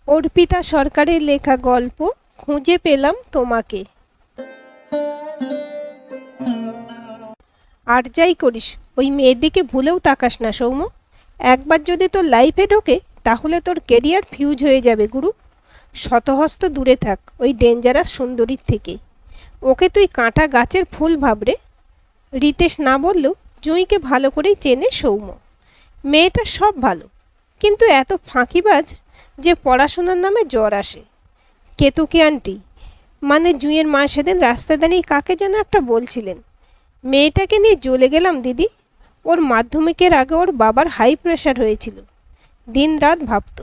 অর্পিতা সরকারের লেখা গল্প খুঁজে পেলাম তোমাকে। আর যাই করিস ওই মেয়ের দিকে ভুলেও তাকাস না সৌম্য। একবার যদি তোর লাইফে ঢোকে তাহলে তোর কেরিয়ার ফিউজ হয়ে যাবে গুরু। শতহস্ত দূরে থাক ওই ডেঞ্জারাস সুন্দরীর থেকে। ওকে তুই কাঁটা গাছের ফুল ভাবরে। রিতেশ না বললেও জুঁইকে ভালো করেই চেনে সৌম্য। মেয়েটা সব ভালো, কিন্তু এত ফাঁকিবাজ যে পড়াশোনার নামে জ্বর আসে। কেতকী আন্টি মানে জুঁইয়ের মা সেদিন রাস্তা দাঁড়িয়ে কাকে যেন একটা বলছিলেন, মেয়েটাকে নিয়ে জ্বলে গেলাম দিদি। ওর মাধ্যমিকের আগে ওর বাবার হাই প্রেশার হয়েছিল। দিন রাত ভাবত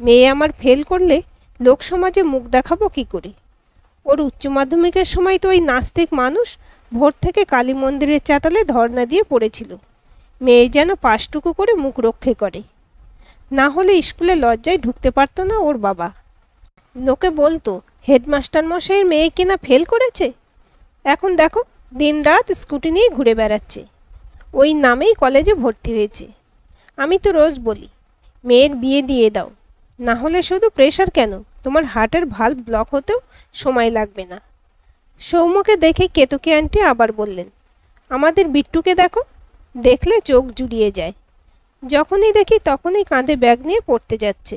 মেয়ে আমার ফেল করলে লোকসমাজে মুখ দেখাবো কী করে। ওর উচ্চ মাধ্যমিকের সময় তো ওই নাস্তিক মানুষ ভোর থেকে কালী মন্দিরের চাতালে ধর্ণা দিয়ে পড়েছিল মেয়ে যেন পাশটুকু করে মুখ রক্ষে করে, না হলে স্কুলে লজ্জায় ঢুকতে পারতো না ওর বাবা। লোকে বলতো হেডমাস্টার মশাইয়ের মেয়ে কিনা ফেল করেছে। এখন দেখো দিনরাত স্কুটি নিয়ে ঘুরে বেড়াচ্ছে। ওই নামেই কলেজে ভর্তি হয়েছে। আমি তো রোজ বলি মেয়ের বিয়ে দিয়ে দাও, না হলে শুধু প্রেশার কেন, তোমার হার্টের ভালভ ব্লক হতেও সময় লাগবে না। সৌম্যকে দেখে কেতকী আন্টি আবার বললেন, আমাদের বিট্টুকে দেখো, দেখলে চোখ জুড়িয়ে যায়। যখনই দেখি তখনই কাঁধে ব্যাগ নিয়ে পড়তে যাচ্ছে।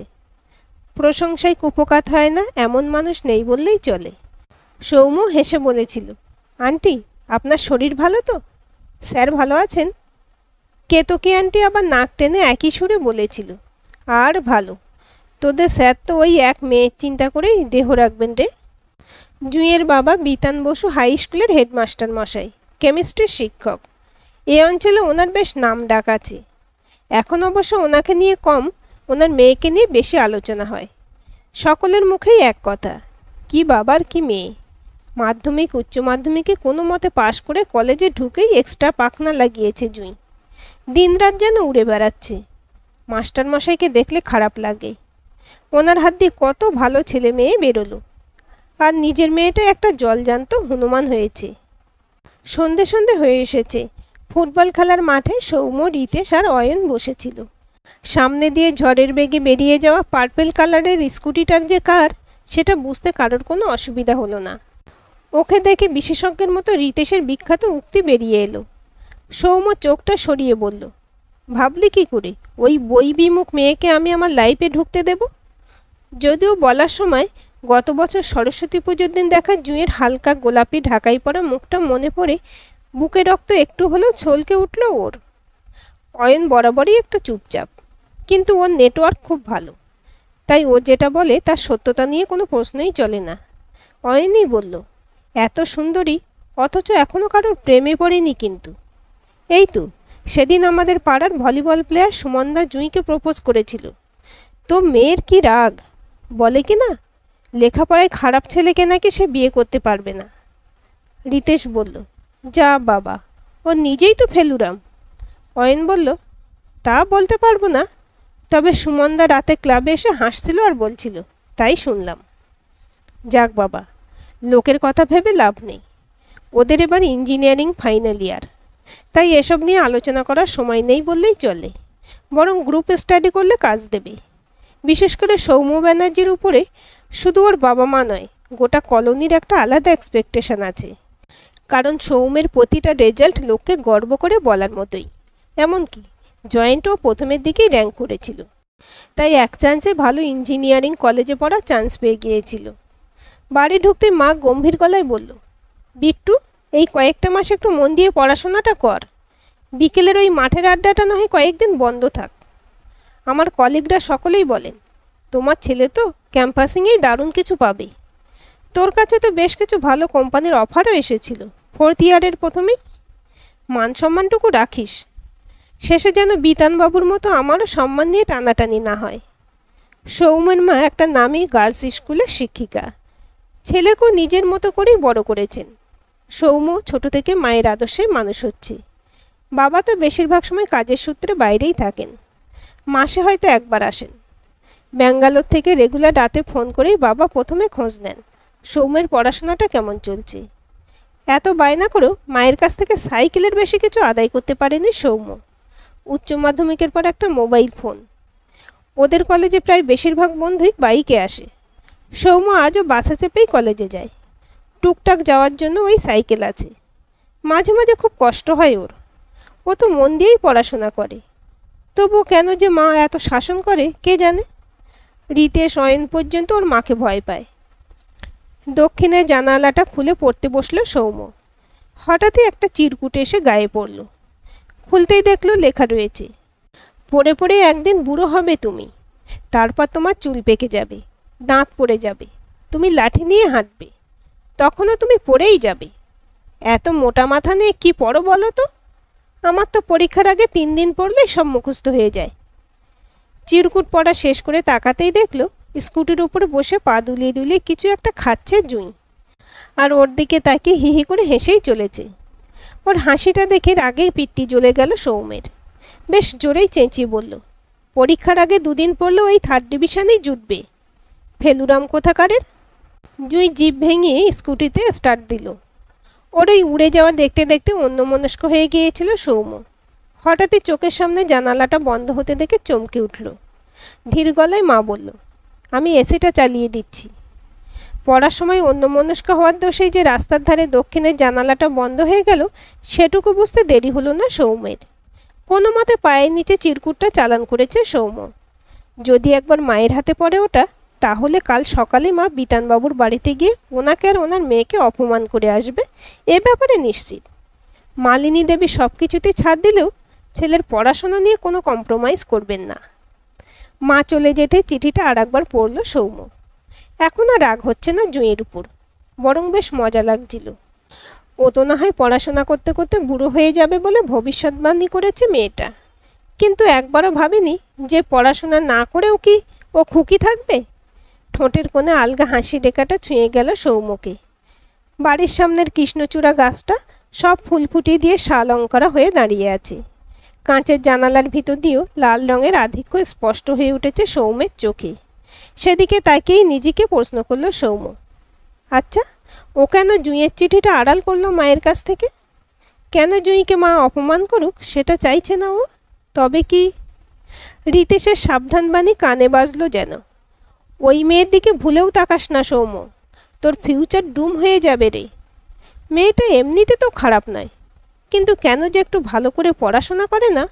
প্রশংসায় কুপকাত হয় না এমন মানুষ নেই বললেই চলে। সৌম্য হেসে বলেছিল, আন্টি আপনার শরীর ভালো তো? স্যার ভালো আছেন? কেতকী আন্টি আবার নাক টেনে একই সুরে বলেছিল, আর ভালো, তোদের স্যার তো ওই এক মেয়ের চিন্তা করেই দেহ রাখবেন রে। জুঁইয়ের বাবা বিতান বসু হাই স্কুলের হেডমাস্টার মশাই, কেমিস্ট্রির শিক্ষক। এ অঞ্চলে ওনার বেশ নাম ডাক আছে। এখন অবশ্য ওনাকে নিয়ে কম, ওনার মেয়েকে নিয়ে বেশি আলোচনা হয়। সকলের মুখেই এক কথা, কি বাবার কি মেয়ে। মাধ্যমিক উচ্চ মাধ্যমিকে কোনো মতে পাশ করে কলেজে ঢুকেই এক্সট্রা পাখনা লাগিয়েছে জুঁই। দিনরাত যেন উড়ে বেড়াচ্ছে। মাস্টারমশাইকে দেখলে খারাপ লাগে। ওনার হাত দিয়ে কত ভালো ছেলে মেয়ে বেরোলো, আর নিজের মেয়েটা একটা জলজান্ত হনুমান হয়েছে। সন্ধে সন্ধে হয়ে এসেছে। ফুটবল খেলার মাঠে সৌম্য, রিতেশ আর অয়ন বসেছিল। সামনে দিয়ে ঝড়ের বেগে বেরিয়ে যাওয়া পার্পেল কালারের স্কুটিটার যে কার, সেটা বুঝতে কারোর কোনো অসুবিধা হলো না। ওকে দেখে বিশেষজ্ঞের মতো রিতেশের বিখ্যাত উক্তি বেরিয়ে এলো। সৌম্য চোখটা সরিয়ে বলল, ভাবলি কি করে ওই বই বিমুখ মেয়েকে আমি আমার লাইফে ঢুকতে দেব? যদিও বলার সময় গত বছর সরস্বতী পুজোর দিন দেখা জুঁইয়ের হালকা গোলাপি ঢাকাই পরা মুখটা মনে পড়ে বুকে রক্ত একটু হলেও ছলকে উঠল ওর। অয়ন বরাবরই একটু চুপচাপ, কিন্তু ওর নেটওয়ার্ক খুব ভালো, তাই ও যেটা বলে তার সত্যতা নিয়ে কোনো প্রশ্নই চলে না। অয়নই বলল, এত সুন্দরী অথচ এখনও কারোর প্রেমে পড়েনি কিন্তু। এই তো সেদিন আমাদের পাড়ার ভলিবল প্লেয়ার সুমনদা জুঁইকে প্রপোজ করেছিল। তো মেয়ের কি রাগ, বলে কি না লেখাপড়ায় খারাপ ছেলেকে নাকি সে বিয়ে করতে পারবে না। রিতেশ বলল, যা বাবা, ও নিজেই তো ফেলুরাম। অয়ন বলল, তা বলতে পারবো না, তবে সুমনদা রাতে ক্লাবে এসে হাসছিল আর বলছিল, তাই শুনলাম। যাক বাবা, লোকের কথা ভেবে লাভ নেই। ওদের এবার ইঞ্জিনিয়ারিং ফাইনাল ইয়ার, তাই এসব নিয়ে আলোচনা করার সময় নেই বললেই চলে। বরং গ্রুপ স্টাডি করলে কাজ দেবে। বিশেষ করে সৌম্য ব্যানার্জির উপরে শুধু ওর বাবা মা নয়, গোটা কলোনির একটা আলাদা এক্সপেকটেশন আছে। কারণ সৌম্যের প্রতিটা রেজাল্ট লোককে গর্ব করে বলার মতোই। এমনকি জয়েন্টও প্রথমের দিকেই র্যাঙ্ক করেছিল, তাই এক চান্সে ভালো ইঞ্জিনিয়ারিং কলেজে পড়ার চান্স পেয়ে গিয়েছিল। বাড়ি ঢুকতে মা গম্ভীর গলায় বলল, বিট্টু এই কয়েকটা মাস একটু মন দিয়ে পড়াশোনাটা কর। বিকেলের ওই মাঠের আড্ডাটা না হয় কয়েকদিন বন্ধ থাক। আমার কলিগরা সকলেই বলেন, তোমার ছেলে তো ক্যাম্পাসিংয়েই দারুণ কিছু পাবে। তোর কাছে তো বেশ কিছু ভালো কোম্পানির অফারও এসেছিল 4th ইয়ারের প্রথমেই। মান সম্মানটুকু রাখিস, শেষে যেন বিতানবাবুর মতো আমারও সম্মান নিয়ে টানাটানি না হয়। সৌম্যের মা একটা নামী গার্লস স্কুলের শিক্ষিকা, ছেলেকেও নিজের মতো করেই বড় করেছেন। সৌম্য ছোট থেকে মায়ের আদর্শে মানুষ হচ্ছে। বাবা তো বেশিরভাগ সময় কাজের সূত্রে বাইরেই থাকেন, মাসে হয়তো একবার আসেন। ব্যাঙ্গালোর থেকে রেগুলার রাতে ফোন করেই বাবা প্রথমে খোঁজ নেন সৌম্যের পড়াশোনাটা কেমন চলছে। এত বায়না করেও মায়ের কাছ থেকে সাইকেলের বেশি কিছু আদায় করতে পারেনি সৌম্য। উচ্চ মাধ্যমিকের পর একটা মোবাইল ফোন, ওদের কলেজে প্রায় বেশিরভাগ বন্ধুই বাইকে আসে। সৌম্য আজও বাসে চেপেই কলেজে যায়। টুকটাক যাওয়ার জন্য ওই সাইকেল আছে। মাঝে মাঝে খুব কষ্ট হয় ওর। ও তো মন দিয়েই পড়াশোনা করে, তবু কেন যে মা এত শাসন করে কে জানে। রিতেশ অয়ন পর্যন্ত ওর মাকে ভয় পায়। দক্ষিণের জানালাটা খুলে পড়তে বসলো সৌম্য। হঠাৎই একটা চিরকুট এসে গায়ে পড়ল। খুলতেই দেখলো লেখা রয়েছে, পড়ে পড়ে একদিন বুড়ো হবে তুমি, তারপর তোমার চুল পেকে যাবে, দাঁত পড়ে যাবে, তুমি লাঠি নিয়ে হাঁটবে, তখনও তুমি পড়েই যাবে। এত মোটা মাথা নিয়ে কী পড়ো বলো তো? আমার তো পরীক্ষার আগে 3 দিন পড়লেই সব মুখস্থ হয়ে যায়। চিরকুট পড়া শেষ করে তাকাতেই দেখলো স্কুটির উপরে বসে পা দুলিয়ে দুলিয়ে কিছু একটা খাচ্ছে জুঁই, আর ওর দিকে তাকিয়ে হি হি করে হেসেই চলেছে। ওর হাসিটা দেখে রাগেই পিত্তি জ্বলে গেল সৌমের। বেশ জোরেই চেঁচিয়ে বলল, পরীক্ষার আগে 2 দিন পড়লেও এই 3rd ডিভিশনেই জুটবে, ফেলুরাম কোথাকারের। জুঁই জিভ ভেঙে স্কুটিতে স্টার্ট দিল। ওর ওই উড়ে যাওয়া দেখতে দেখতে অন্যমনস্ক হয়ে গিয়েছিল সৌম্য। হঠাৎই চোখের সামনে জানালাটা বন্ধ হতে দেখে চমকে উঠল। ধীর গলায় মা বলল, আমি এসিটা চালিয়ে দিচ্ছি। পড়ার সময় অন্যমনস্ক হওয়ার দোষেই যে রাস্তার ধারে দক্ষিণের জানালাটা বন্ধ হয়ে গেল সেটুকু বুঝতে দেরি হলো না সৌম্যের। কোনো মতে পায়ের নিচে চিরকুটটা চালান করেছে সৌম্য। যদি একবার মায়ের হাতে পড়ে ওটা, তাহলে কাল সকালে মা বিতানবাবুর বাড়িতে গিয়ে ওনাকে আর ওনার মেয়েকে অপমান করে আসবে, এ ব্যাপারে নিশ্চিত। মালিনী দেবী সব কিছুতেই ছাড় দিলেও ছেলের পড়াশোনা নিয়ে কোনো কম্প্রোমাইজ করবেন না। মা চলে যেতে চিঠিটা আর একবার পড়ল সৌম্য। এখন আর রাগ হচ্ছে না জুঁইয়ের উপর, বরং বেশ মজা লাগছিল। ও তো না হয় পড়াশোনা করতে করতে বুড়ো হয়ে যাবে বলে ভবিষ্যৎবাণী করেছে মেয়েটা, কিন্তু একবারও ভাবেনি যে পড়াশোনা না করেও কি ও খুকি থাকবে। ঠোঁটের কোণে আলগা হাসি রেখাটা ছুঁয়ে গেল সৌম্যকে। বাড়ির সামনের কৃষ্ণচূড়া গাছটা সব ফুল ফুটিয়ে দিয়ে শালঙ্করা হয়ে দাঁড়িয়ে আছে। কাঁচের জানালার ভিতর দিয়েও লাল রঙের আধিক্য স্পষ্ট হয়ে উঠেছে সৌম্যের চোখে। সেদিকে তাকিয়েই নিজেকে প্রশ্ন করল সৌম্য, আচ্ছা ও কেন জুঁইয়ের চিঠিটা আড়াল করলো মায়ের কাছ থেকে? কেন জুঁইকে মা অপমান করুক সেটা চাইছে না ও? তবে কি? রিতেশের সাবধানবাণী কানে বাজলো যেন, ওই মেয়ের দিকে ভুলেও তাকাস না সৌম্য, তোর ফিউচার ডুম হয়ে যাবে রে। মেয়েটা এমনিতে তো খারাপ নয়, কিন্তু কেন যে একটু ভালো করে পড়াশোনা করে না,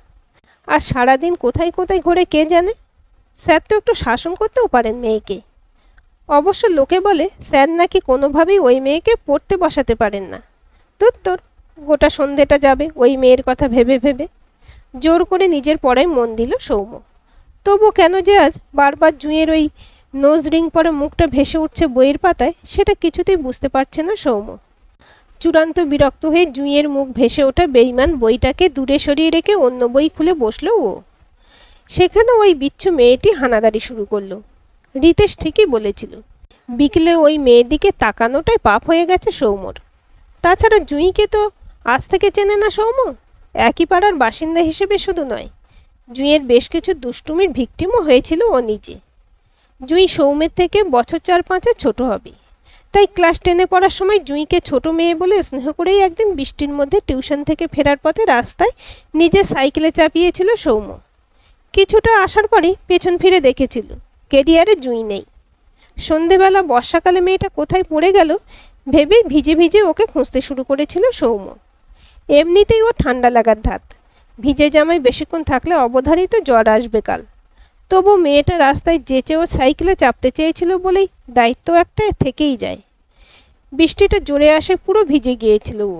আর সারাদিন কোথায় কোথায় ঘোরে কে জানে। স্যার তো একটু শাসন করতেও পারেন মেয়েকে। অবশ্য লোকে বলে স্যার নাকি কোনোভাবেই ওই মেয়েকে পড়তে বসাতে পারেন না। তোর গোটা সন্ধেটা যাবে ওই মেয়ের কথা ভেবে ভেবে। জোর করে নিজের পড়ায় মন দিল সৌম্য। তবু কেন যে আজ বারবার জুঁইয়ের ওই নোজ রিং পরে মুখটা ভেসে উঠছে বইয়ের পাতায়, সেটা কিছুতেই বুঝতে পারছে না সৌম্য। চূড়ান্ত বিরক্ত হয়ে জুঁইয়ের মুখ ভেসে ওঠা বেইমান বইটাকে দূরে সরিয়ে রেখে অন্য বই খুলে বসলো ও। সেখানে ওই বিচ্ছু মেয়েটি হানাদারি শুরু করলো। রিতেশ ঠিকই বলেছিল, বিকেলে ওই মেয়ের দিকে তাকানোটাই পাপ হয়ে গেছে সৌম্যর। তাছাড়া জুঁইকে তো আজ থেকে চেনে না সৌম্য। একই পাড়ার বাসিন্দা হিসেবে শুধু নয়, জুঁইয়ের বেশ কিছু দুষ্টুমির ভিকটিমও হয়েছিল ও নিজে। জুঁই সৌম্যের থেকে বছর 4-5 ছোট হবে, তাই ক্লাস 10-এ পড়ার সময় জুঁইকে ছোট মেয়ে বলে স্নেহ করেই একদিন বৃষ্টির মধ্যে টিউশন থেকে ফেরার পথে রাস্তায় নিজে সাইকেলে চাপিয়েছিল সৌম্য। কিছুটা আসার পরই পেছন ফিরে দেখেছিল কেরিয়ারে জুঁই নেই। সন্ধেবেলা বর্ষাকালে মেয়েটা কোথায় পড়ে গেল ভেবে ভিজে ভিজে ওকে খুঁজতে শুরু করেছিল সৌম্য। এমনিতেই ও ঠান্ডা লাগার ধাত, ভিজে জামায় বেশিক্ষণ থাকলে অবধারিত জ্বর আসবে কাল। তবু মেয়েটা রাস্তায় যেচে ও সাইকেলে চাপতে চেয়েছিল বলেই দায়িত্ব একটা থেকেই যায়। বৃষ্টিটা জোরে আসে পুরো ভিজে গিয়েছিল ও।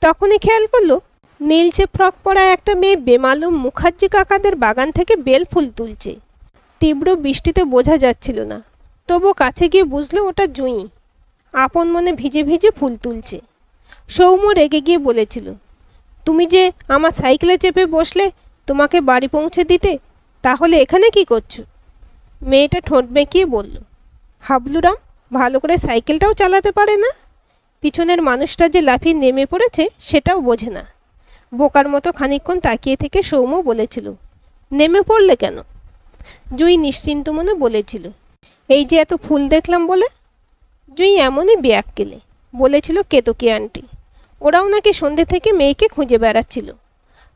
তখনই খেয়াল করলো নীলচে ফ্রক পরা একটা মেয়ে বেমালুম মুখার্জি কাকাদের বাগান থেকে বেল ফুল তুলছে। তীব্র বৃষ্টিতে বোঝা যাচ্ছিল না, তবু কাছে গিয়ে বুঝলো ওটা জুঁই আপন মনে ভিজে ভিজে ফুল তুলছে। সৌম্য রেগে গিয়ে বলেছিল, তুমি যে আমার সাইকেলে চেপে বসলে তোমাকে বাড়ি পৌঁছে দিতে, তাহলে এখানে কি করছো? মেয়েটা ঠোঁট বেঁকিয়ে বলল, হাবলুরাম ভালো করে সাইকেলটাও চালাতে পারে না, পিছনের মানুষটা যে লাফিয়ে নেমে পড়েছে সেটাও বোঝে না। বোকার মতো খানিকক্ষণ তাকিয়ে থেকে সৌম্য বলেছিল, নেমে পড়লে কেন? জুঁই নিশ্চিন্ত মনে বলেছিল, এই যে এত ফুল দেখলাম বলে। জুঁই এমনই ব্যাককেলে বলেছিল কেতকী আন্টি, ওরাও নাকি সন্ধ্যে থেকে মেয়েকে খুঁজে বেড়াচ্ছিল।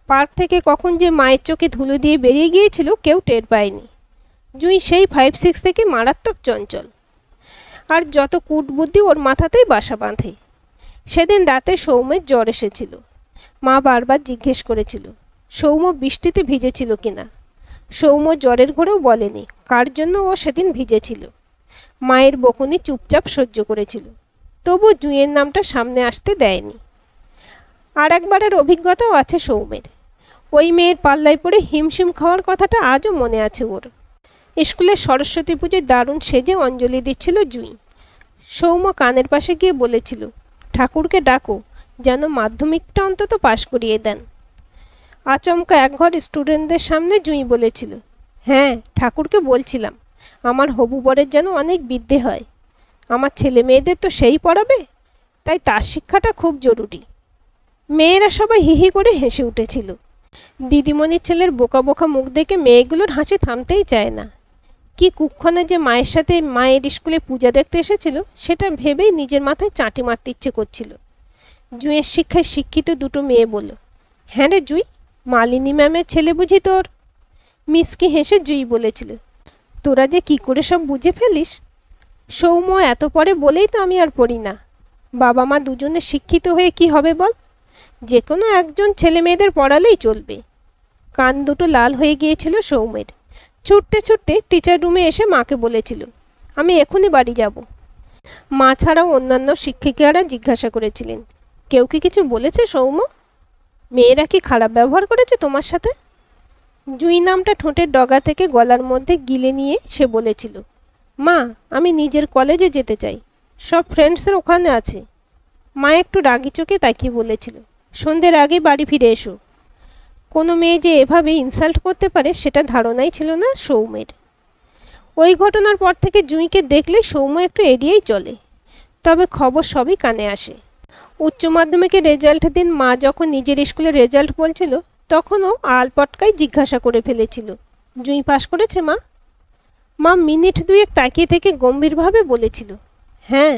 পার্ক থেকে কখন যে মায়ের চোখে ধুলো দিয়ে বেরিয়ে গিয়েছিল কেউ টের পায়নি। জুঁই সেই 5-6 থেকে মারাত্মক চঞ্চল, আর যত কূটবুদ্ধি ওর মাথাতেই বাসা বাঁধে। সেদিন রাতে সৌম্যের জ্বর এসেছিল। মা বারবার জিজ্ঞেস করেছিল সৌম্য বৃষ্টিতে ভিজেছিল কিনা। সৌম্য জ্বরের ঘোরেও বলেনি কার জন্য ও সেদিন ভিজেছিল। মায়ের বকুনি চুপচাপ সহ্য করেছিল, তবু জুঁইয়ের নামটা সামনে আসতে দেয়নি। আর একবারের অভিজ্ঞতাও আছে সৌম্যের। ওই মেয়ের পাল্লায় পড়ে হিমশিম খাওয়ার কথাটা আজও মনে আছে ওর। স্কুলে সরস্বতী পুজোয় দারুণ সেজে অঞ্জলি দিচ্ছিল জুঁই। সৌম্য কানের পাশে গিয়ে বলেছিল ঠাকুরকে ডাকো যেন মাধ্যমিকটা অন্তত পাশ করিয়ে দেন। আচমকা একঘর স্টুডেন্টদের সামনে জুঁই বলেছিল, হ্যাঁ ঠাকুরকে বলছিলাম আমার হবু বরের যেন অনেক বিদ্যে হয়। আমার ছেলে মেয়েদের তো সেই পড়াবে, তাই তার শিক্ষাটা খুব জরুরি। মেয়েরা সবাই হিহি করে হেসে উঠেছিল। দিদিমণির ছেলের বোকা বোকা মুখ দেখে মেয়েগুলোর হাসি থামতেই চায় না। কি কুক্ষণে যে মায়ের সাথে মায়ের স্কুলে পূজা দেখতে এসেছিল সেটা ভেবেই নিজের মাথায় চাঁটি মারতে ইচ্ছে করছিল। জুঁইয়ের শিক্ষায় শিক্ষিত দুটো মেয়ে বলল, হ্যাঁ রে জুঁই, মালিনী ম্যামের ছেলে বুঝি তোর? মিসকে হেসে জুঁই বলেছিল, তোরা যে কি করে সব বুঝে ফেলিস। সৌম্য এত পরে বলেই তো আমি আর পড়ি না। বাবা মা দুজনে শিক্ষিত হয়ে কি হবে বল? যে কোনো একজন ছেলে মেয়েদের পড়ালেই চলবে। কান দুটো লাল হয়ে গিয়েছিল সৌম্যের। ছুটতে ছুটতে টিচার রুমে এসে মাকে বলেছিল, আমি এখনই বাড়ি যাব। মা ছাড়াও অন্যান্য শিক্ষিকারা জিজ্ঞাসা করেছিলেন, কেউ কি কিছু বলেছে সৌম্য? মেয়েরা কি খারাপ ব্যবহার করেছে তোমার সাথে? জুঁই নামটা ঠোঁটের ডগা থেকে গলার মধ্যে গিলে নিয়ে সে বলেছিল, মা আমি নিজের কলেজে যেতে চাই, সব ফ্রেন্ডসের ওখানে আছে। মা একটু রাগি চোখে তাকিয়ে বলেছিল, সন্ধ্যের আগে বাড়ি ফিরে এসো। কোনো মেয়ে যে এভাবে ইনসাল্ট করতে পারে সেটা ধারণাই ছিল না সৌম্যের। ওই ঘটনার পর থেকে জুঁইকে দেখলে সৌম্য একটু এড়িয়েই চলে, তবে খবর সবই কানে আসে। উচ্চ মাধ্যমিকের রেজাল্টের দিন মা যখন নিজের স্কুলের রেজাল্ট বলছিল তখনও আলপটকাই জিজ্ঞাসা করে ফেলেছিল, জুঁই পাশ করেছে মা? মা মিনিট দুয়েক তাকিয়ে থেকে গম্ভীরভাবে বলেছিল, হ্যাঁ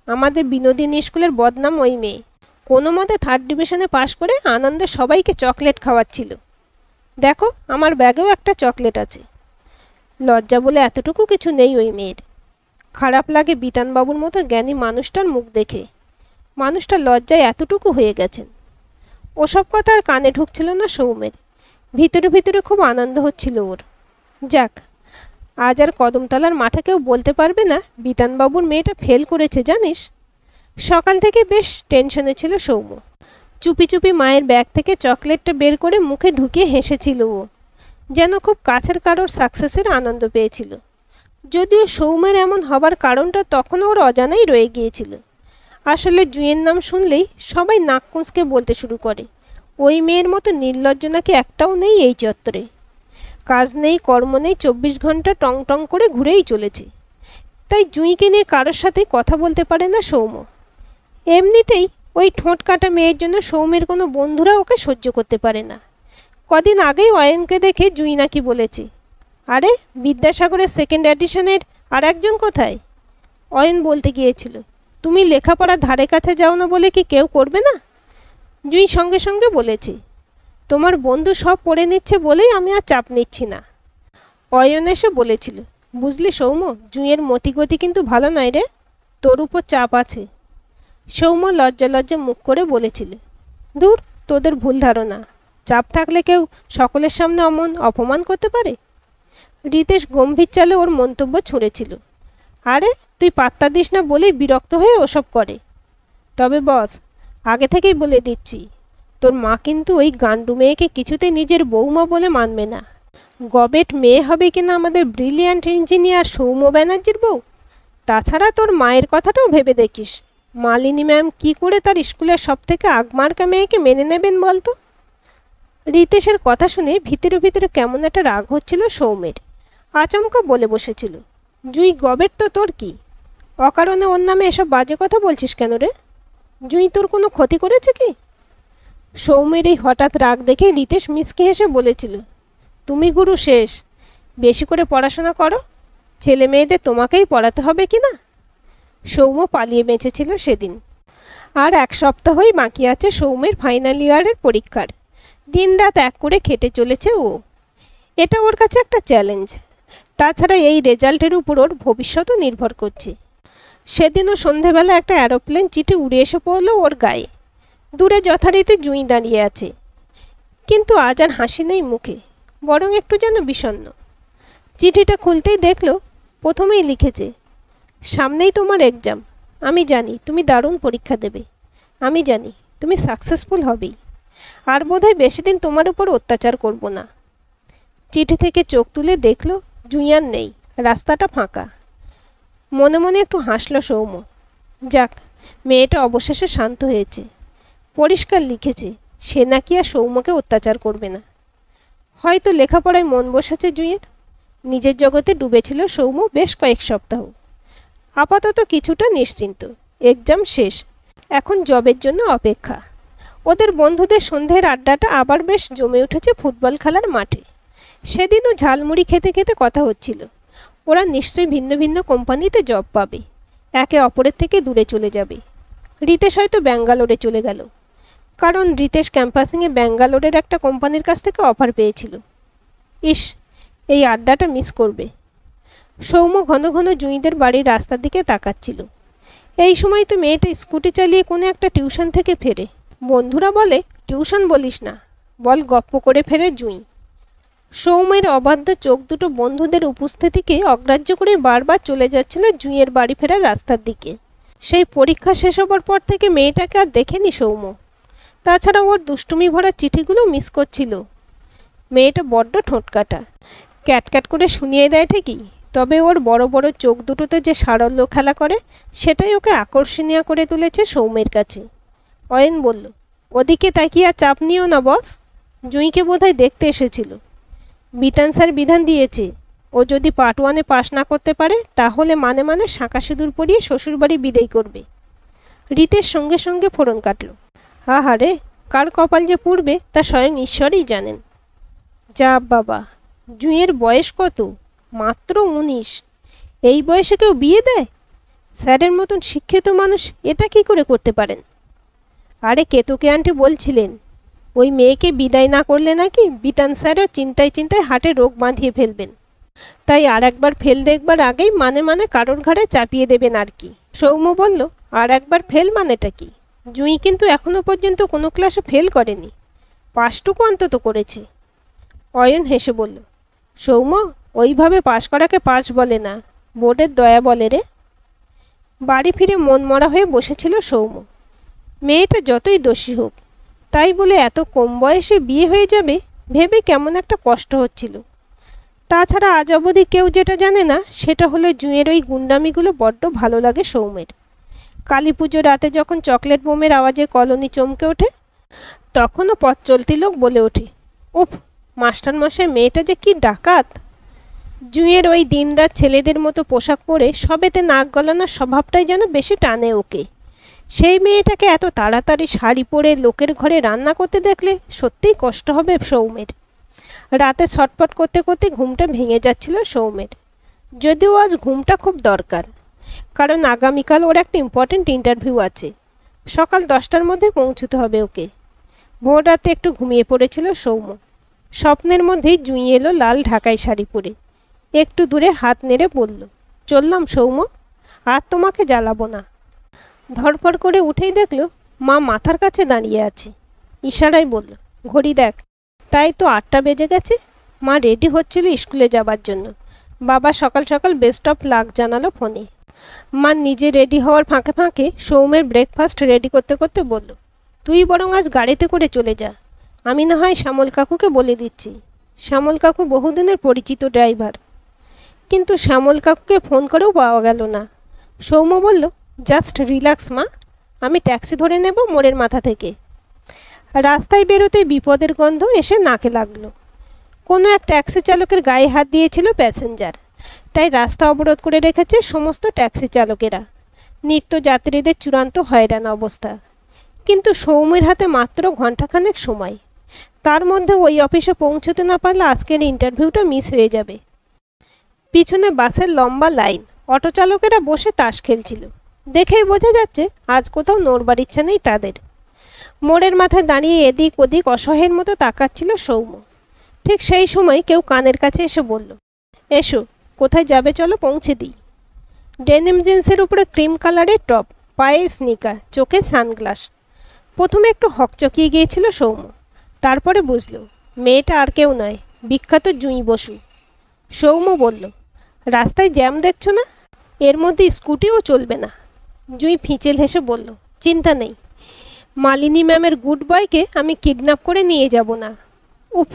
আমাদের বিনোদিনী স্কুলের বদনাম ওই মেয়ে কোনো মতে 3rd ডিভিশনে পাশ করে আনন্দে সবাইকে চকলেট খাওয়াচ্ছিল। দেখো আমার ব্যাগেও একটা চকলেট আছে। লজ্জা বলে এতটুকু কিছু নেই ওই মেয়ের। খারাপ লাগে বিতানবাবুর মতো জ্ঞানী মানুষটার মুখ দেখে। মানুষটা লজ্জায় এতটুকু হয়ে গেছেন। ওসব কথা আর কানে ঢুকছিল না সৌম্যের। ভিতরে ভিতরে খুব আনন্দ হচ্ছিল ওর। যাক, আজ আর কদমতলার মাঠে কেউ বলতে পারবে না বিতানবাবুর মেয়েটা ফেল করেছে জানিস। সকাল থেকে বেশ টেনশনে ছিল সৌম্য। চুপি চুপি মায়ের ব্যাগ থেকে চকলেটটা বের করে মুখে ঢুকিয়ে হেসেছিল ও, যেন খুব কাছের কারোর সাকসেসের আনন্দ পেয়েছিল। যদিও সৌম্যের এমন হবার কারণটা তখনও ওর অজানাই রয়ে গিয়েছিল। আসলে জুঁইয়ের নাম শুনলেই সবাই নাক কুঁচকে বলতে শুরু করে, ওই মেয়ের মতো নির্লজ্জ নাকি একটাও নেই এই চত্বরে। কাজ নেই কর্ম নেই, 24 ঘন্টা টং টং করে ঘুরেই চলেছে। তাই জুঁইকে নিয়ে কারোর সাথে কথা বলতে পারে না সৌম্য। এমনিতেই ওই ঠোঁট কাটা মেয়ের জন্য সৌম্যের কোনো বন্ধুরা ওকে সহ্য করতে পারে না। কদিন আগেই অয়নকে দেখে জুঁই নাকি বলেছে, আরে বিদ্যাসাগরের 2nd এডিশনের আর একজন কোথায়? অয়ন বলতে গিয়েছিল, তুমি লেখাপড়ার ধারে কাছে যাও না বলে কি কেউ করবে না? জুঁই সঙ্গে সঙ্গে বলেছে, তোমার বন্ধু সব পড়ে নিচ্ছে বলেই আমি আর চাপ নিচ্ছি না। অয়ন এসে বলেছিল, বুঝলি সৌম্য, জুঁইয়ের মতিগতি কিন্তু ভালো নয় রে, তোর উপর চাপ আছে। সৌম্য লজ্জা লজ্জা মুখ করে বলেছিল, দূর তোদের ভুল ধারণা, চাপ থাকলে কেউ সকলের সামনে অপমান করতে পারে? রিতেশ গম্ভীর চালে ওর মন্তব্য ছুঁড়েছিল, আরে তুই পাত্তা দিস না বলেই বিরক্ত হয়ে ওসব করে। তবে বস, আগে থেকেই বলে দিচ্ছি, তোর মা কিন্তু ওই গান্ডু মেয়েকে কিছুতেই নিজের বৌমা বলে মানবে না। গবেট মেয়ে হবে কিনা আমাদের ব্রিলিয়ান্ট ইঞ্জিনিয়ার সৌম্য ব্যানার্জির বউ। তাছাড়া তোর মায়ের কথাটাও ভেবে দেখিস, মালিনী ম্যাম কি করে তার স্কুলের সব থেকে আগমার্কা মেয়েকে মেনে নেবেন বলতো? রিতেশের কথা শুনে ভিতরে ভিতরে কেমন একটা রাগ হচ্ছিল সৌম্যের। আচমকা বলে বসেছিল, জুঁই গবেট তো তোর কি? অকারণে ওর নামে এসব বাজে কথা বলছিস কেন রে? জুঁই তোর কোনো ক্ষতি করেছে কি? সৌম্যের এই হঠাৎ রাগ দেখে রিতেশ মিসকে হেসে বলেছিল, তুমি গুরু শেষ, বেশি করে পড়াশোনা করো, ছেলে মেয়েদের তোমাকেই পড়াতে হবে কি না? সৌম্য পালিয়ে বেঁচেছিল সেদিন। আর 1 সপ্তাহই বাকি আছে সৌম্যের ফাইনাল ইয়ারের পরীক্ষার। দিনরাত এক করে খেটে চলেছে ও। এটা ওর কাছে একটা চ্যালেঞ্জ। তাছাড়া এই রেজাল্টের উপর ওর ভবিষ্যতও নির্ভর করছে। সেদিনও সন্ধেবেলা একটা অ্যারোপ্লেন চিঠি উড়ে এসে পড়লো ওর গায়ে। দূরে যথারীতি জুঁই দাঁড়িয়ে আছে, কিন্তু আজ আর হাসি নেই মুখে, বরং একটু যেন বিষণ্ণ। চিঠিটা খুলতেই দেখলো প্রথমেই লিখেছে, সামনেই তোমার এক্সাম। আমি জানি তুমি দারুণ পরীক্ষা দেবে, আমি জানি তুমি সাকসেসফুল হবেই, আর বোধহয় বেশি দিন তোমার উপর অত্যাচার করব না। চিঠি থেকে চোখ তুলে দেখলো জুঁই আর নেই, রাস্তাটা ফাঁকা। মনে মনে একটু হাসলো সৌম্য। যাক, মেয়েটা অবশেষে শান্ত হয়েছে। পরিষ্কার লিখেছে সে নাকি আর সৌম্যকে অত্যাচার করবে না। হয়তো লেখাপড়ায় মন বসেছে জুঁইয়ের। নিজের জগতে ডুবেছিল সৌম্য বেশ কয়েক সপ্তাহ। আপাতত কিছুটা নিশ্চিন্ত, এক্সাম শেষ, এখন জবের জন্য অপেক্ষা। ওদের বন্ধুদের সন্ধ্যের আড্ডাটা আবার বেশ জমে উঠেছে ফুটবল খেলার মাঠে। সেদিনও ঝালমুড়ি খেতে খেতে কথা হচ্ছিল, ওরা নিশ্চয়ই ভিন্ন ভিন্ন কোম্পানিতে জব পাবে, একে অপরের থেকে দূরে চলে যাবে। রিতেশ হয়তো ব্যাঙ্গালোরে চলে গেল, কারণ রিতেশ ক্যাম্পাসিংয়ে ব্যাঙ্গালোরের একটা কোম্পানির কাছ থেকে অফার পেয়েছিল। ইস, এই আড্ডাটা মিস করবে। সৌম্য ঘন ঘন জুঁইদের বাড়ির রাস্তার দিকে তাকাচ্ছিল। এই সময় তো মেয়েটা স্কুটি চালিয়ে কোনো একটা টিউশন থেকে ফেরে। বন্ধুরা বলে টিউশন বলিস না, বল গপ্প করে ফেরে জুঁই। সৌম্যের অবাধ্য চোখ দুটো বন্ধুদের উপস্থিতিকে অগ্রাহ্য করে বারবার চলে যাচ্ছিল জুঁইয়ের বাড়ি ফেরার রাস্তার দিকে। সেই পরীক্ষা শেষ হবার পর থেকে মেয়েটাকে আর দেখেনি সৌম্য। তাছাড়া ওর দুষ্টুমি ভরা চিঠিগুলো মিস করছিল। মেয়েটা বড্ড ঠোঁটকাটা, ক্যাটক্যাট করে শুনিয়ে দেয় ঠিকই, তবে ওর বড় বড় চোখ দুটোতে যে সারল্য খেলা করে সেটাই ওকে আকর্ষণীয় করে তুলেছে সৌম্যের কাছে। অয়ন বলল, ওদিকে তাকিয়ে আর চাপ নিও না বস, জুঁইকে বোধহয় দেখতে এসেছিল। বিতান স্যার বিধান দিয়েছে, ও যদি পার্ট 1-এ পাশ না করতে পারে তাহলে মানে মানে শাঁকা সিঁদুর পরিয়ে শ্বশুরবাড়ি বিদায় করবে। রিতের সঙ্গে সঙ্গে ফোড়ন কাটল। আহারে, কার কপাল যে পুড়বে তা স্বয়ং ঈশ্বরই জানেন। যা বাবা, জুঁইয়ের বয়স কত? মাত্র 19। এই বয়সে কেউ বিয়ে দেয়? স্যারের মতন শিক্ষিত মানুষ এটা কি করে করতে পারেন? আরে কেতকে আন্টি বলছিলেন ওই মেয়েকে বিদায় না করলে নাকি বিতান স্যারও চিন্তায় চিন্তায় হাটে রোগ বাঁধিয়ে ফেলবেন, তাই আর একবার ফেল দেখবার আগেই মানে মানে কারোর ঘাড়ে চাপিয়ে দেবেন আর কি। সৌম্য বলল, আর একবার ফেল মানেটা কি? জুঁই কিন্তু এখনো পর্যন্ত কোনো ক্লাসে ফেল করেনি, পাসটুকু অন্তত করেছে। অয়ন হেসে বলল, সৌম্য, ওইভাবে পাশ করাকে পাস বলে না, বোর্ডের দয়া বলে রে। বাড়ি ফিরে মন মরা হয়ে বসেছিল সৌম্য। মেয়েটা যতই দোষী হোক, তাই বলে এত কম বয়সে বিয়ে হয়ে যাবে ভেবে কেমন একটা কষ্ট হচ্ছিল। তাছাড়া আজ অবধি কেউ যেটা জানে না সেটা হলো জুঁইয়ের ওই গুন্ডামিগুলো বড্ড ভালো লাগে সৌম্যের। কালী পুজো রাতে যখন চকলেট বোমের আওয়াজে কলোনি চমকে ওঠে, তখনও পথ চলতি লোক বলে ওঠে, উফ, মাস্টারমশাই মেয়েটা যে কি ডাকাত। জুঁইয়ের ওই দিনরাত ছেলেদের মতো পোশাক পরে সবেতে নাক গলানোর স্বভাবটাই যেন বেশি টানে ওকে। সেই মেয়েটাকে এত তাড়াতাড়ি শাড়ি পরে লোকের ঘরে রান্না করতে দেখলে সত্যিই কষ্ট হবে সৌম্যের। রাতে ছটপট করতে করতে ঘুমটা ভেঙে যাচ্ছিল সৌম্যের, যদিও আজ ঘুমটা খুব দরকার, কারণ আগামীকাল ওর একটা ইম্পর্টেন্ট ইন্টারভিউ আছে। সকাল 10টার মধ্যে পৌঁছতে হবে ওকে। ভোর রাতে একটু ঘুমিয়ে পড়েছিল সৌম্য। স্বপ্নের মধ্যেই জুঁই এলো লাল ঢাকাই শাড়ি পরে, একটু দূরে হাত নেড়ে বলল, চললাম সৌম্য, আর তোমাকে জ্বালাবো না। ধরপড় করে উঠেই দেখল মা মাথার কাছে দাঁড়িয়ে আছে। ইশারায় বলল, ঘড়ি দেখ। তাই তো 8টা বেজে গেছে। মা রেডি হচ্ছিল স্কুলে যাবার জন্য। বাবা সকাল সকাল বেস্ট অফ লাক জানালো ফোনে। মা নিজে রেডি হওয়ার ফাঁকে ফাঁকে সৌম্যের ব্রেকফাস্ট রেডি করতে করতে বলল, তুই বরং আজ গাড়িতে করে চলে যা, আমি না হয় শ্যামল কাকুকে বলে দিচ্ছি। শ্যামল কাকু বহুদিনের পরিচিত ড্রাইভার। কিন্তু শ্যামল কাকুকে ফোন করেও পাওয়া গেল না। সৌম্য বলল, জাস্ট রিল্যাক্স মা, আমি ট্যাক্সি ধরে নেব মোড়ের মাথা থেকে। রাস্তায় বেরোতে বিপদের গন্ধ এসে নাকে লাগলো। কোনো এক ট্যাক্সি চালকের গায়ে হাত দিয়েছিল প্যাসেঞ্জার, তাই রাস্তা অবরোধ করে রেখেছে সমস্ত ট্যাক্সি চালকেরা। নিত্যযাত্রীদের চূড়ান্ত হয়রান অবস্থা। কিন্তু সৌম্যের হাতে মাত্র ঘণ্টাখানেক সময়, তার মধ্যে ওই অফিসে পৌঁছতে না পারলে আজকের ইন্টারভিউটা মিস হয়ে যাবে। পিছনে বাসের লম্বা লাইন, অটো চালকেরা বসে তাস খেলছিল। দেখেই বোঝা যাচ্ছে আজ কোথাও নড়বার ইচ্ছা নেই তাদের। মোড়ের মাথায় দাঁড়িয়ে এদিক ওদিক অসহায়ের মতো তাকাচ্ছিল সৌম্য। ঠিক সেই সময় কেউ কানের কাছে এসে বলল, এসো, কোথায় যাবে চলো পৌঁছে দিই। ডেনিম জিন্সের উপরে ক্রিম কালারের টপ, পায়ে স্নিকার, চোখে সানগ্লাস। প্রথমে একটু হকচকিয়ে গিয়েছিল সৌম্য, তারপরে বুঝল মেয়েটা আর কেউ নয়, বিখ্যাত জুঁই বসু। সৌম্য বলল, রাস্তায় জ্যাম দেখছো না? এর মধ্যে স্কুটিও চলবে না। জুঁই ফিচেল হেসে বলল, চিন্তা নেই, মালিনী ম্যামের গুড বয়কে আমি কিডন্যাপ করে নিয়ে যাব না। উফ,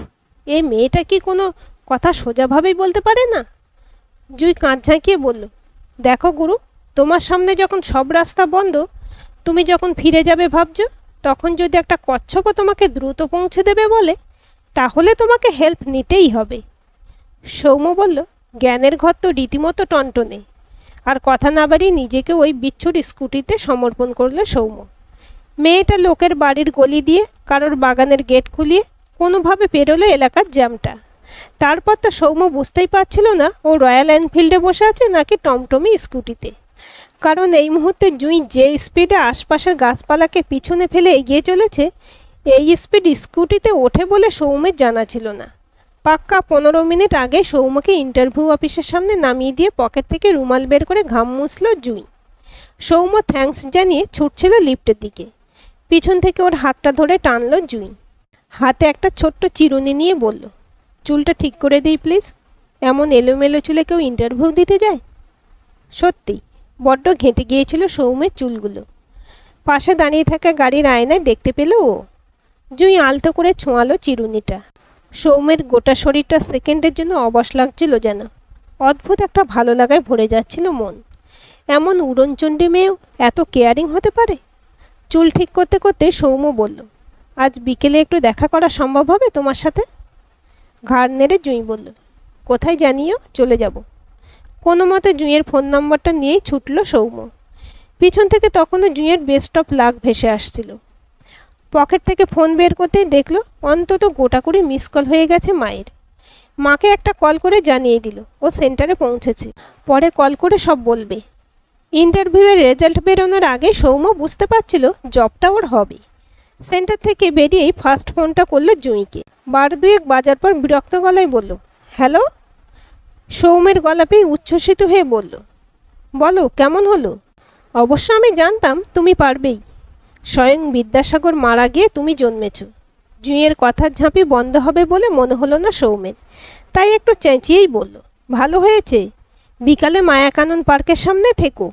এই মেয়েটা কি কোনো কথা সোজাভাবেই বলতে পারে না। জুঁই কাঁধ ঝাঁকিয়ে বলল, দেখো গুরু, তোমার সামনে যখন সব রাস্তা বন্ধ, তুমি যখন ফিরে যাবে ভাবছো, তখন যদি একটা কচ্ছপও তোমাকে দ্রুত পৌঁছে দেবে বলে, তাহলে তোমাকে হেল্প নিতেই হবে। সৌম্য বলল, জ্ঞানের ঘর তো রীতিমতো টনটনে। আর কথা না বাড়িয়ে নিজেকে ওই বিচ্ছুর স্কুটিতে সমর্পণ করল সৌম্য। মেয়েটা লোকের বাড়ির গলি দিয়ে, কারোর বাগানের গেট খুলিয়ে কোনোভাবে পেরোলো এলাকার জ্যামটা। তারপর তো সৌম্য বুঝতেই পারছিল না ও রয়্যাল এনফিল্ডে বসে আছে নাকি টমটমি স্কুটিতে। কারণ এই মুহূর্তে জুঁই যে স্পিডে আশপাশের গাছপালাকে পিছনে ফেলে এগিয়ে চলেছে, এই স্পিড স্কুটিতে ওঠে বলে সৌম্যের জানা ছিল না। পাক্কা 15 মিনিট আগে সৌম্যকে ইন্টারভিউ অফিসের সামনে নামিয়ে দিয়ে পকেট থেকে রুমাল বের করে ঘাম মুছল জুঁই। সৌম্য থ্যাঙ্কস জানিয়ে ছুটছিল লিফটের দিকে। পিছন থেকে ওর হাতটা ধরে টানল জুঁই। হাতে একটা ছোট্ট চিরুনি নিয়ে বলল, চুলটা ঠিক করে দিই প্লিজ। এমন এলোমেলো চুলে কেউ ইন্টারভিউ দিতে যায়? সত্যি বড্ড ঘেঁটে গিয়েছিল সৌম্যের চুলগুলো। পাশে দাঁড়িয়ে থাকা গাড়ির আয়নায় দেখতে পেল ও। জুঁই আলতো করে ছোঁয়ালো চিরুনিটা। সৌম্যের গোটা শরীরটা সেকেন্ডের জন্য অবশ লাগছিল যেন। অদ্ভুত একটা ভালো লাগায় ভরে যাচ্ছিল মন। এমন উড়নচণ্ডী মেয়েও এত কেয়ারিং হতে পারে। চুল ঠিক করতে করতে সৌম্য বলল, আজ বিকেলে একটু দেখা করা সম্ভব হবে তোমার সাথে? ঘাড় নেড়ে জুঁই বলল, কোথায় জানিও, চলে যাব। কোনো মতে জুঁইয়ের ফোন নম্বরটা নিয়েই ছুটল সৌম্য। পিছন থেকে তখনও জুঁইয়ের বেস্ট অফ লাক ভেসে আসছিল। পকেট থেকে ফোন বের করতেই দেখল অন্তত গোটা কুড়ি মিস কল হয়ে গেছে মায়ের। মাকে একটা কল করে জানিয়ে দিল ও সেন্টারে পৌঁছেছে, পরে কল করে সব বলবে। ইন্টারভিউয়ের রেজাল্ট বেরোনোর আগে সৌম্য বুঝতে পারছিল জবটা ওর হবে। সেন্টার থেকে বেরিয়েই ফার্স্ট ফোনটা করলো জুঁইকে। বার দুয়েক বাজার পর বিরক্ত গলায় বলল, হ্যালো। সৌম্যের গলা পেয়ে উচ্ছ্বসিত হয়ে বলল, বলো কেমন হলো? অবশ্য আমি জানতাম তুমি পারবেই। স্বয়ং বিদ্যাসাগর মারা গিয়ে তুমি জন্মেছ। জুঁইয়ের কথার ঝাঁপি বন্ধ হবে বলে মনে হলো না সৌম্যের, তাই একটু চেঁচিয়েই বলল, ভালো হয়েছে, বিকালে মায়াকানন পার্কের সামনে থেকো।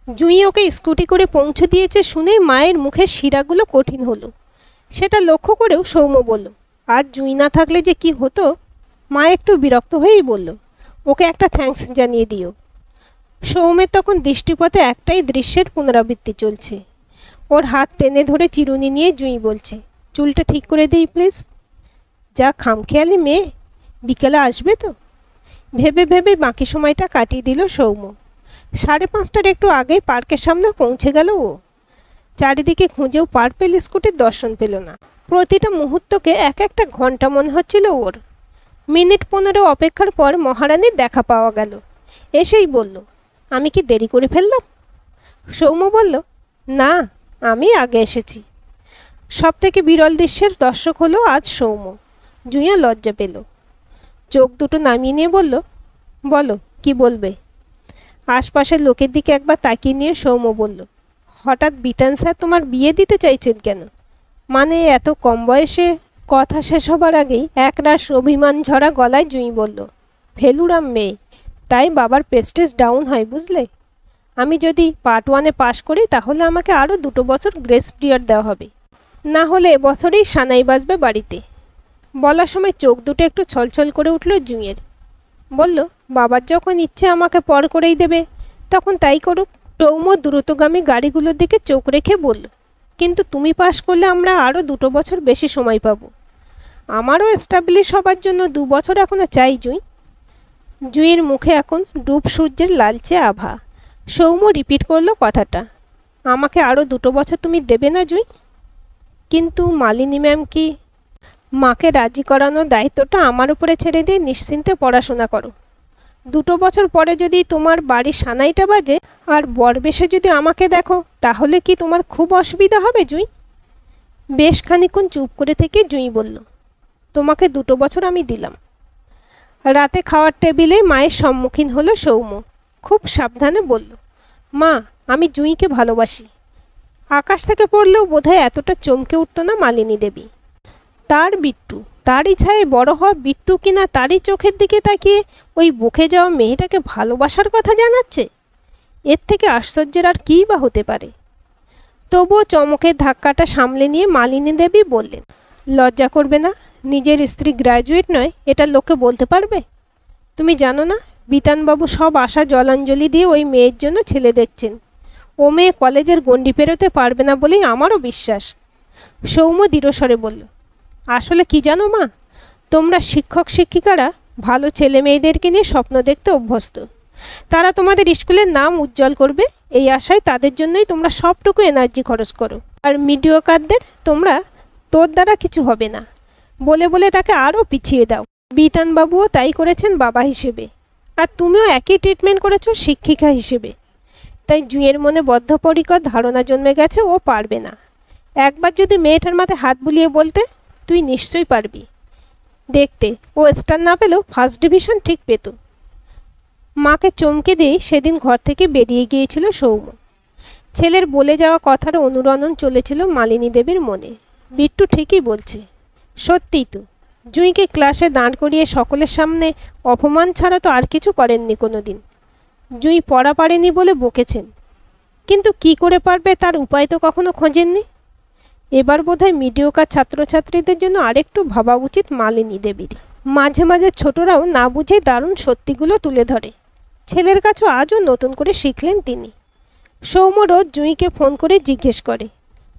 জুঁই ওকে স্কুটি করে পৌঁছে দিয়েছে শুনেই মায়ের মুখের শিরাগুলো কঠিন হলো। সেটা লক্ষ্য করেও সৌম্য বলল, আর জুঁই না থাকলে যে কি হতো। মা একটু বিরক্ত হয়েই বলল, ওকে একটা থ্যাঙ্কস জানিয়ে দিও। সৌম্যের তখন দৃষ্টিপথে একটাই দৃশ্যের পুনরাবৃত্তি চলছে। ওর হাত টেনে ধরে চিরুনি নিয়ে জুঁই বলছে, চুলটা ঠিক করে দিই প্লিজ। যা খামখেয়ালি মেয়ে, বিকেলে আসবে তো? ভেবে ভেবে বাকি সময়টা কাটিয়ে দিল সৌম্য। 5:30টার একটু আগেই পার্কের সামনে পৌঁছে গেল ও। চারিদিকে খুঁজেও পার্পেল স্কুটির দর্শন পেল না। প্রতিটা মুহূর্তকে এক একটা ঘন্টা মনে হচ্ছিল ওর। মিনিট 15 অপেক্ষার পর মহারানীর দেখা পাওয়া গেল। এসেই বলল, আমি কি দেরি করে ফেললাম? সৌম্য বলল, না, আমি আগে এসেছি। সব থেকে বিরল দৃশ্যের দর্শক হলো আজ সৌম্য। জুঁইও লজ্জা পেল। চোখ দুটো নামিয়ে নিয়ে বলল, বলো কি বলবে? আশপাশের লোকের দিকে একবার তাকিয়ে নিয়ে সৌম্য বলল, হঠাৎ বিতান স্যার তোমার বিয়ে দিতে চাইছেন কেন? মানে এত কম বয়সে? কথা শেষ হবার আগেই একরাশ অভিমান ঝরা গলায় জুঁই বলল, ফেলুরাম মেয়ে, তাই বাবার প্রেস্টিজ ডাউন হয় বুঝলে। আমি যদি পার্ট 1-এ পাশ করি তাহলে আমাকে আরও 2 বছর গ্রেস পিরিয়ড দেওয়া হবে, না হলে এবছরেই সানাই বাজবে বাড়িতে। বলার সময় চোখ দুটো একটু ছলছল করে উঠল জুঁইয়ের। বলল, বাবার যখন ইচ্ছে আমাকে পর করেই দেবে, তখন তাই করুক। সৌম্য দ্রুতগামী গাড়িগুলোর দিকে চোখ রেখে বলল, কিন্তু তুমি পাশ করলে আমরা আরও 2 বছর বেশি সময় পাব। আমারও এস্টাবলিশ হবার জন্য 2 বছর এখনও চাই জুঁই। জুঁইয়ের মুখে এখন ডুব সূর্যের লালচে আভা। সৌম্য রিপিট করলো কথাটা, আমাকে আরও 2 বছর তুমি দেবে না জুঁই? কিন্তু মালিনী ম্যাম কি? মাকে রাজি করানোর দায়িত্বটা আমার উপরে ছেড়ে দিয়ে নিশ্চিন্তে পড়াশোনা করো। 2 বছর পরে যদি তোমার বাড়ির সানাইটা বাজে আর বরবেশে যদি আমাকে দেখো, তাহলে কি তোমার খুব অসুবিধা হবে জুঁই? বেশ খানিকক্ষণ চুপ করে থেকে জুঁই বলল, তোমাকে 2 বছর আমি দিলাম। রাতে খাওয়ার টেবিলে মায়ের সম্মুখীন হলো সৌম্য। খুব সাবধানে বলল, মা, আমি জুঁইকে ভালোবাসি। আকাশ থেকে পড়লেও বোধহয় এতটা চমকে উঠত না মালিনী দেবী। তার বিট্টু, তারই ছায়ে বড় হওয়া বিট্টু কিনা তারই চোখের দিকে তাকিয়ে ওই বুকে যাওয়া মেয়েটাকে ভালোবাসার কথা জানাচ্ছে। এর থেকে আশ্চর্যের আর কী বা হতে পারে। তবুও চমকের ধাক্কাটা সামলে নিয়ে মালিনী দেবী বললেন, লজ্জা করবে না? নিজের স্ত্রী গ্র্যাজুয়েট নয়, এটা লোককে বলতে পারবে? তুমি জানো না, বিতানবাবু সব আশা জলাঞ্জলি দিয়ে ওই মেয়ের জন্য ছেলে দেখছেন। ও মেয়ে কলেজের গণ্ডি পেরোতে পারবে না বলেই আমারও বিশ্বাস। সৌম্য দৃঢ়স্বরে বলল, আসলে কি জানো মা, তোমরা শিক্ষক শিক্ষিকারা ভালো ছেলে মেয়েদেরকে নিয়ে স্বপ্ন দেখতে অভ্যস্ত। তারা তোমাদের স্কুলের নাম উজ্জ্বল করবে এই আশায় তাদের জন্যই তোমরা সবটুকু এনার্জি খরচ করো। আর মিডিওকারদের তোমরা তোর দ্বারা কিছু হবে না বলে বলে তাকে আরও পিছিয়ে দাও। বিতানবাবুও তাই করেছেন বাবা হিসেবে, আর তুমিও একই ট্রিটমেন্ট করেছো শিক্ষিকা হিসেবে। তাই জুঁইয়ের মনে বদ্ধপরিকর ধারণা জন্মে গেছে ও পারবে না। একবার যদি মেয়েটার মাথায় হাত বুলিয়ে বলতে, তুই নিশ্চয়ই পারবি, দেখতে ও স্টার না পেলেও ফার্স্ট ডিভিশন ঠিক পেত। মাকে চমকে দিয়ে সেদিন ঘর থেকে বেরিয়ে গিয়েছিল সৌম্য। ছেলের বলে যাওয়া কথার অনুরণন চলেছিল মালিনী দেবীর মনে। বিট্টু ঠিকই বলছে, সত্যিই তো। জুঁইকে ক্লাসে দাঁড় করিয়ে সকলের সামনে অপমান ছাড়া তো আর কিছু করেননি কোনো দিন। জুঁই পড়া পারেনি বলে বকেছেন, কিন্তু কি করে পারবে তার উপায় তো কখনো খোঁজেননি। এবার বোধহয় মিডিওকার ছাত্রছাত্রীদের জন্য আরেকটু ভাবা উচিত মালিনী দেবীর। মাঝে মাঝে ছোটরাও না বুঝে দারুণ সত্যিগুলো তুলে ধরে। ছেলের কাছেও আজও নতুন করে শিখলেন তিনি। সৌম্য রোজ জুঁইকে ফোন করে জিজ্ঞেস করে,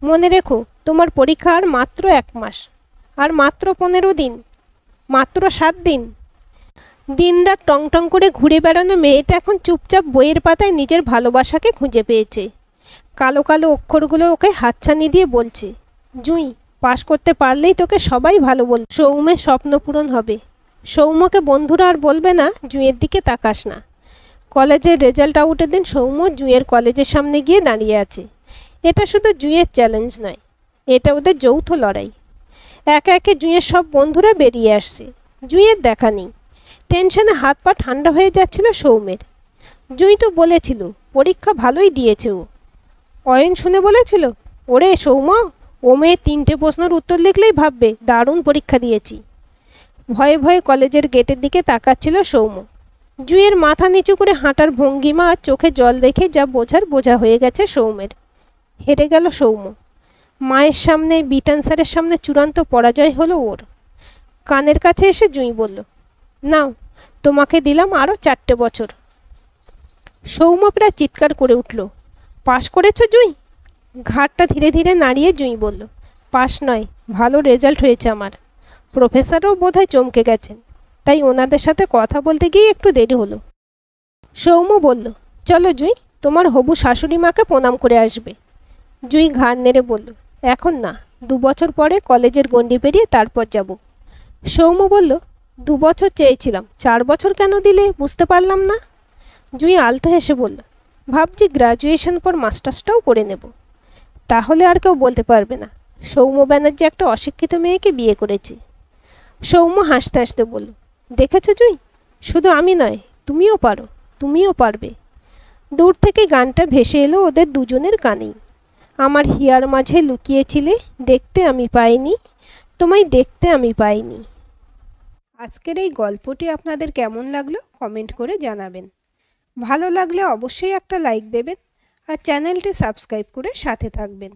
মনে রেখো তোমার পরীক্ষা আর মাত্র 1 মাস, আর মাত্র 15 দিন, মাত্র 7 দিন। দিনরাত টং টং করে ঘুরে বেড়ানো মেয়েটা এখন চুপচাপ বইয়ের পাতায় নিজের ভালোবাসাকে খুঁজে পেয়েছে। কালো কালো অক্ষরগুলো ওকে হাতছানি দিয়ে বলছে, জুঁই, পাশ করতে পারলেই তোকে সবাই ভালো বলবে, সৌম্যের স্বপ্ন পূরণ হবে। সৌম্যকে বন্ধুরা আর বলবে না জুঁইয়ের দিকে তাকাস না। কলেজের রেজাল্ট আউটের দিন সৌম্য জুঁইয়ের কলেজের সামনে গিয়ে দাঁড়িয়ে আছে। এটা শুধু জুঁইয়ের চ্যালেঞ্জ নয়, এটা ওদের যৌথ লড়াই। একে একে জুঁইয়ের সব বন্ধুরা বেরিয়ে আসছে। জুঁইয়ের দেখা নেই। টেনশনে হাত পা ঠান্ডা হয়ে যাচ্ছিল সৌম্যের। জুঁই তো বলেছিল পরীক্ষা ভালোই দিয়েছে ও। অয়ন শুনে বলেছিল, ওরে সৌম্য, ও মেয়ে 3টে প্রশ্নের উত্তর লিখলেই ভাববে দারুণ পরীক্ষা দিয়েছি। ভয়ে ভয়ে কলেজের গেটের দিকে তাকাচ্ছিল সৌম্য। জুঁইয়ের মাথা নিচু করে হাঁটার ভঙ্গিমা আর চোখে জল দেখে যা বোঝার বোঝা হয়ে গেছে সৌম্যের। হেরে গেল সৌম্য। মায়ের সামনে, বিতান স্যারের সামনে চূড়ান্ত পরাজয় হলো ওর। কানের কাছে এসে জুঁই বলল, নাও, তোমাকে দিলাম আরও 4টে বছর। সৌম্য প্রায় চিৎকার করে উঠল, পাশ করেছ জুঁই? ঘাটটা ধীরে ধীরে নাড়িয়ে জুঁই বলল, পাশ নয়, ভালো রেজাল্ট হয়েছে আমার। প্রফেসরও বোধহয় চমকে গেছেন, তাই ওনাদের সাথে কথা বলতে গিয়ে একটু দেরি হলো। সৌম্য বলল, চলো জুঁই, তোমার হবু শাশুড়ি মাকে প্রণাম করে আসবে। জুঁই ঘাড় নেড়ে বলল, এখন না, 2 বছর পরে কলেজের গণ্ডি পেরিয়ে তারপর যাব। সৌম্য বলল, 2 বছর চেয়েছিলাম, 4 বছর কেন দিলে বুঝতে পারলাম না। জুঁই আলতো হেসে বলল, ভাবছি গ্র্যাজুয়েশন পর মাস্টার্সটাও করে নেব। তাহলে আর কেউ বলতে পারবে না সৌম্য ব্যানার্জি একটা অশিক্ষিত মেয়েকে বিয়ে করেছে। সৌম্য হাসতে হাসতে বলল, দেখেছো জুঁই, শুধু আমি নয়, তুমিও পারো, তুমিও পারবে। দূর থেকে গানটা ভেসে এলো ওদের দুজনের কানেই। আমার হিয়ার মাঝে লুকিয়েছিলে, দেখতে আমি পাইনি, তোমায় দেখতে আমি পাইনি। আজকের এই গল্পটি আপনাদের কেমন লাগলো কমেন্ট করে জানাবেন। ভালো লাগলে অবশ্যই একটা লাইক দেবেন আর চ্যানেলটি সাবস্ক্রাইব করে সাথে থাকবেন।